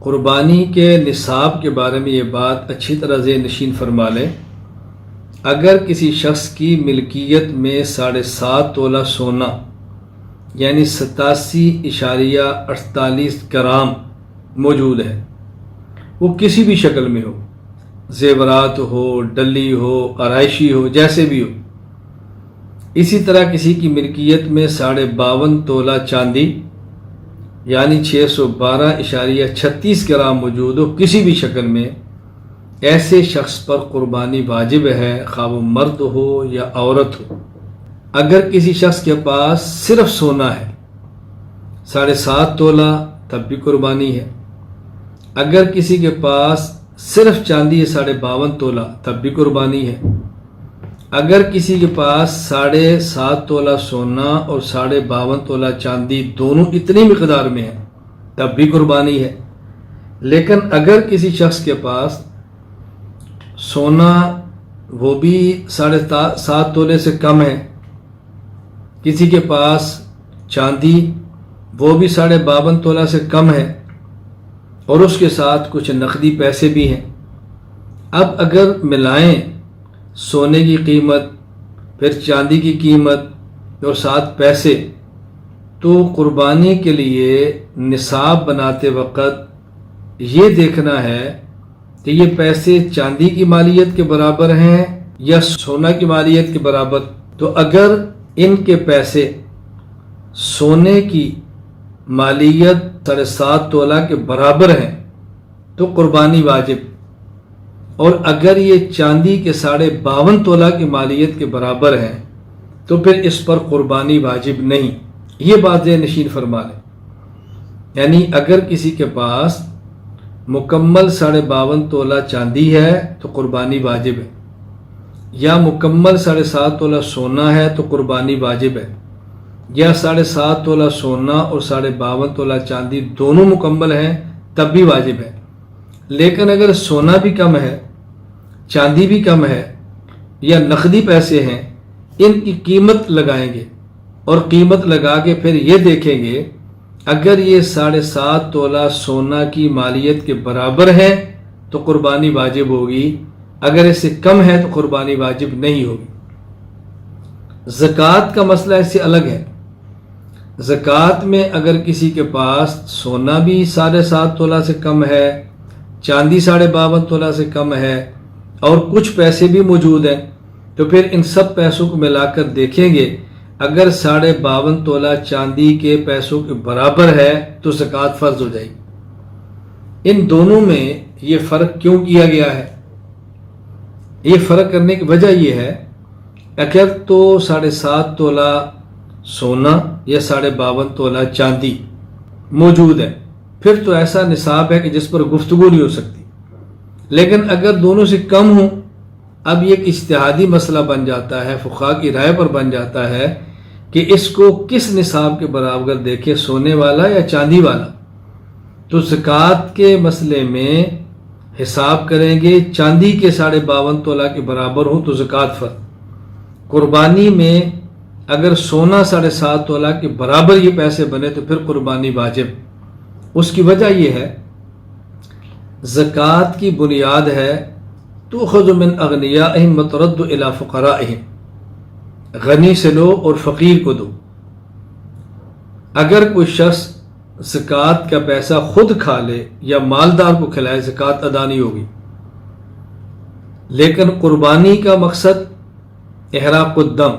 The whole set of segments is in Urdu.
قربانی کے نصاب کے بارے میں یہ بات اچھی طرح ذہن نشین فرما لیں۔ اگر کسی شخص کی ملکیت میں 7.5 تولہ سونا یعنی 87.48 گرام موجود ہے، وہ کسی بھی شکل میں ہو، زیورات ہو، ڈلی ہو، آرائشی ہو، جیسے بھی ہو۔ اسی طرح کسی کی ملکیت میں 52.5 تولہ چاندی یعنی 612.36 گرام موجود ہو کسی بھی شکل میں، ایسے شخص پر قربانی واجب ہے، خواہ وہ مرد ہو یا عورت ہو۔ اگر کسی شخص کے پاس صرف سونا ہے 7.5 تولہ تب بھی قربانی ہے۔ اگر کسی کے پاس صرف چاندی ہے 52.5 تولہ تب بھی قربانی ہے۔ اگر کسی کے پاس 7.5 تولہ سونا اور 52.5 تولہ چاندی دونوں اتنی مقدار میں ہیں تب بھی قربانی ہے۔ لیکن اگر کسی شخص کے پاس سونا وہ بھی 7.5 تولے سے کم ہے، کسی کے پاس چاندی وہ بھی 52.5 تولہ سے کم ہے اور اس کے ساتھ کچھ نقدی پیسے بھی ہیں، اب اگر ملائیں سونے کی قیمت پھر چاندی کی قیمت اور ساتھ پیسے، تو قربانی کے لیے نصاب بناتے وقت یہ دیکھنا ہے کہ یہ پیسے چاندی کی مالیت کے برابر ہیں یا سونا کی مالیت کے برابر۔ تو اگر ان کے پیسے سونے کی مالیت 7.5 تولہ کے برابر ہیں تو قربانی واجب، اور اگر یہ چاندی کے 52.5 تولہ کی مالیت کے برابر ہیں تو پھر اس پر قربانی واجب نہیں۔ یہ بات ذہن نشین فرما لیں، یعنی اگر کسی کے پاس مکمل 52.5 تولہ چاندی ہے تو قربانی واجب ہے، یا مکمل 7.5 تولہ سونا ہے تو قربانی واجب ہے، یا 7.5 تولہ سونا اور 52.5 تولہ چاندی دونوں مکمل ہیں تب بھی واجب ہے۔ لیکن اگر سونا بھی کم ہے، چاندی بھی کم ہے یا نقدی پیسے ہیں، ان کی قیمت لگائیں گے اور قیمت لگا کے پھر یہ دیکھیں گے اگر یہ 7.5 تولہ سونا کی مالیت کے برابر ہے تو قربانی واجب ہوگی، اگر اس سے کم ہے تو قربانی واجب نہیں ہوگی۔ زکوٰۃ کا مسئلہ اس سے الگ ہے۔ زکوٰۃ میں اگر کسی کے پاس سونا بھی 7.5 تولہ سے کم ہے، چاندی 52.5 تولہ سے کم ہے اور کچھ پیسے بھی موجود ہیں، تو پھر ان سب پیسوں کو ملا کر دیکھیں گے اگر 52.5 تولہ چاندی کے پیسوں کے برابر ہے تو زکوٰۃ فرض ہو جائے گی۔ ان دونوں میں یہ فرق کیوں کیا گیا ہے؟ یہ فرق کرنے کی وجہ یہ ہے اگر تو 7.5 تولہ سونا یا 52.5 تولہ چاندی موجود ہے پھر تو ایسا نصاب ہے کہ جس پر گفتگو نہیں ہو سکتی، لیکن اگر دونوں سے کم ہوں اب یہ ایک اجتہادی مسئلہ بن جاتا ہے، فقہا کی رائے پر بن جاتا ہے کہ اس کو کس نصاب کے برابر دیکھے، سونے والا یا چاندی والا۔ تو زکوٰۃ کے مسئلے میں حساب کریں گے چاندی کے 52.5 تولہ کے برابر ہو تو زکوٰۃ فرض۔ قربانی میں اگر سونا 7.5 تولہ کے برابر یہ پیسے بنے تو پھر قربانی واجب۔ اس کی وجہ یہ ہے زکوٰۃ کی بنیاد ہے تؤخذ من اغنیائہم وترد الی فقرائہم، غنی سے لو اور فقیر کو دو۔ اگر کوئی شخص زکوٰۃ کا پیسہ خود کھا لے یا مالدار کو کھلائے زکوٰۃ ادا نہیں ہوگی، لیکن قربانی کا مقصد احراق الدم،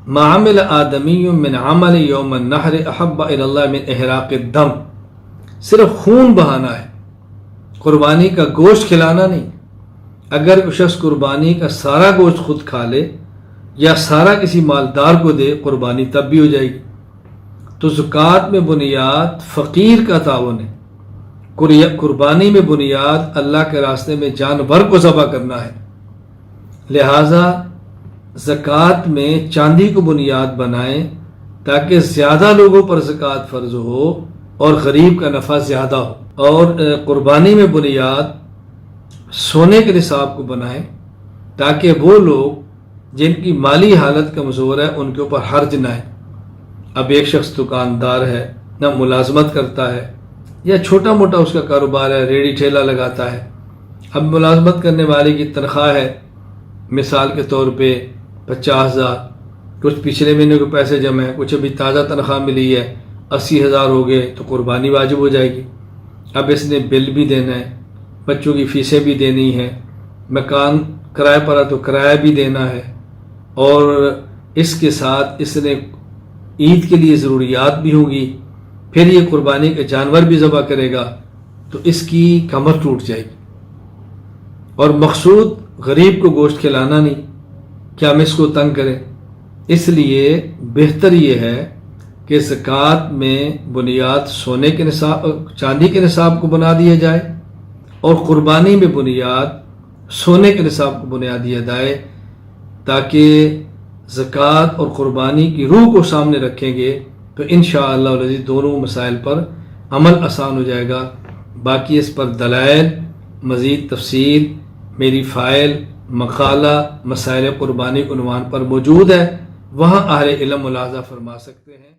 ما عمل آدمی من عمل یوم النحر احب الی اللہ من احراق الدم، صرف خون بہانا ہے، قربانی کا گوشت کھلانا نہیں۔ اگر کوئی شخص قربانی کا سارا گوشت خود کھا لے یا سارا کسی مالدار کو دے قربانی تب بھی ہو جائے گی۔ تو زکوٰۃ میں بنیاد فقیر کا تعاون ہے، قربانی میں بنیاد اللہ کے راستے میں جانور کو ذبح کرنا ہے، لہٰذا زکوٰۃ میں چاندی کو بنیاد بنائیں تاکہ زیادہ لوگوں پر زکوٰۃ فرض ہو اور غریب کا نفع زیادہ ہو، اور قربانی میں بنیاد سونے کے نصاب کو بنائیں تاکہ وہ لوگ جن کی مالی حالت کمزور ہے ان کے اوپر حرج نہ ہے۔ اب ایک شخص دکاندار ہے، نہ ملازمت کرتا ہے، یا چھوٹا موٹا اس کا کاروبار ہے، ریڑھی ٹھیلا لگاتا ہے، اب ملازمت کرنے والے کی تنخواہ ہے مثال کے طور پہ 50,000، کچھ پچھلے مہینے کو پیسے جمع ہیں، کچھ ابھی تازہ تنخواہ ملی ہے 80,000 ہو گئے، تو قربانی واجب ہو جائے گی۔ اب اس نے بل بھی دینا ہے، بچوں کی فیسیں بھی دینی ہے، مکان کرائے پر تو کرایہ بھی دینا ہے، اور اس کے ساتھ اس نے عید کے لیے ضروریات بھی ہوں گی، پھر یہ قربانی کا جانور بھی ذبح کرے گا، تو اس کی کمر ٹوٹ جائے گی۔ اور مقصود غریب کو گوشت کھلانا نہیں کہ ہم اس کو تنگ کریں، اس لیے بہتر یہ ہے کہ زکوٰۃ میں بنیاد سونے کے نصاب، چاندی کے نصاب کو بنا دیا جائے، اور قربانی میں بنیاد سونے کے نصاب کو بنیاد دیا جائے، تاکہ زکوٰۃ اور قربانی کی روح کو سامنے رکھیں گے تو انشاءاللہ العزیز دونوں مسائل پر عمل آسان ہو جائے گا۔ باقی اس پر دلائل، مزید تفصیل میری فائل، مقالہ مسائل قربانی عنوان پر موجود ہے، وہاں اہل علم ملاحظہ فرما سکتے ہیں۔